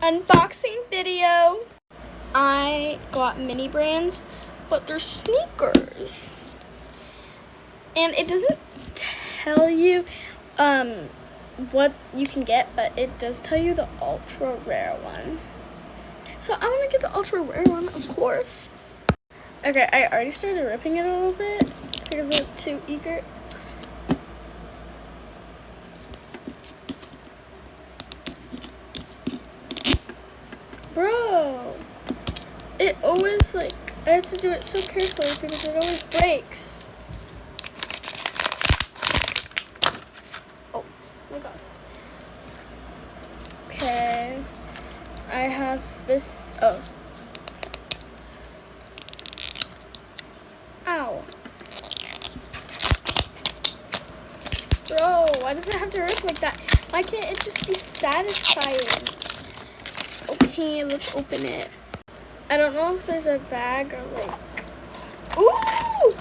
Unboxing video. I got mini brands, but they're sneakers. And it doesn't tell you what you can get, but it does tell you the ultra rare one. So I want to get the ultra rare one, of course. Okay, I already started ripping it a little bit because I was too eager. Bro, it always, I have to do it so carefully because it always breaks. Oh my god. Okay, I have this, oh. Ow. Bro, why does it have to rip like that? Why can't it just be satisfying? Okay, let's open it. I don't know if there's a bag or ooh!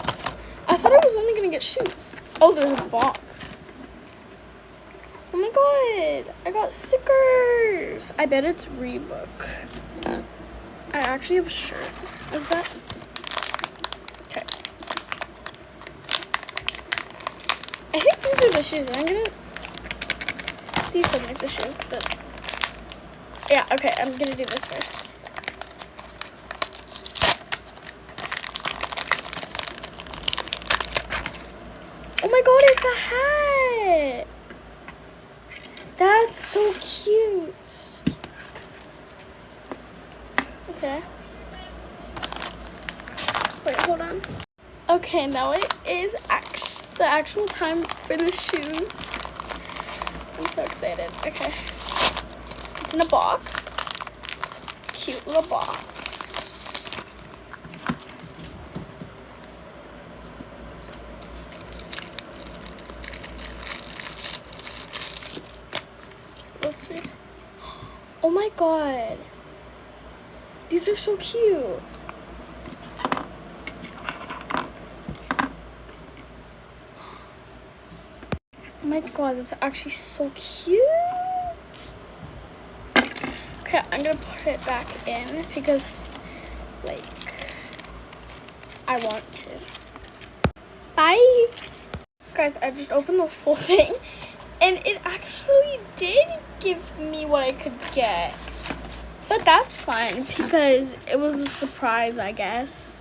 I thought I was only gonna get shoes. Oh, there's a box. Oh my god, I got stickers. I bet it's Reebok. I actually have a shirt of that. Okay. I think these are the shoes. These look like the shoes, but yeah, okay, I'm gonna do this first. Oh my god, it's a hat! That's so cute. Okay. Wait, hold on. Okay, now it is the actual time for the shoes. I'm so excited. Okay. It's in a box. Cute little box. Let's see. Oh my god. These are so cute. Oh my god, that's actually so cute. Okay, I'm gonna put it back in because, I want to. Bye! Guys, I just opened the full thing, and it actually did give me what I could get. But that's fine because it was a surprise, I guess.